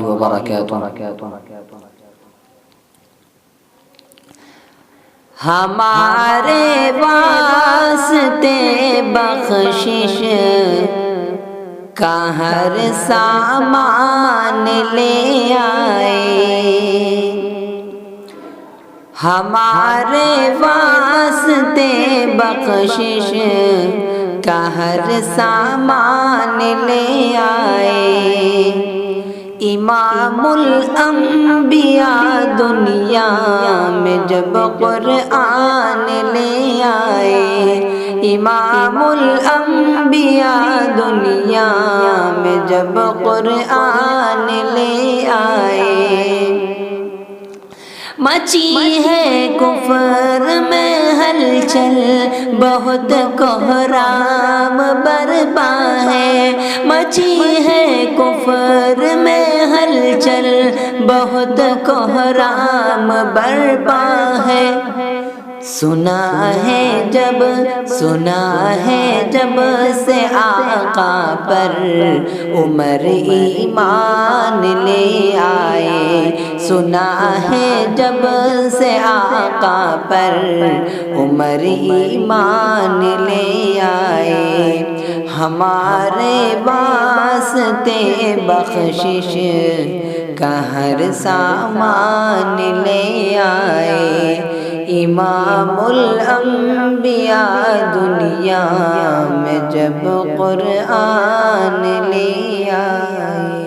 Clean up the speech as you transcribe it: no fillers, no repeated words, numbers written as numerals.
وبركاته۔ ہمارے واسطے بخشش کا ہر سامان لے آئے، ہمارے واسطے بخشش کا ہر سامان لے آئے۔ امام الانبیاء دنیا میں جب قرآن لے آئے، امام الانبیاء دنیا میں جب قرآن لے آئے۔ مچی ہے کفر میں ہلچل، بہت کوہرام برپا ہے، مچی ہے کفر میں ہلچل، بہت کوہرام برپا ہے۔ سنا ہے جب سے آقا پر عمر ایمان لے آئے، سنا ہے جب سے آقا پر عمر ایمان لے آئے۔ ہمارے واسطے بخشش کا ہر سامان لے آئے، امام الانبیاء دنیا میں جب قرآن لے آئے۔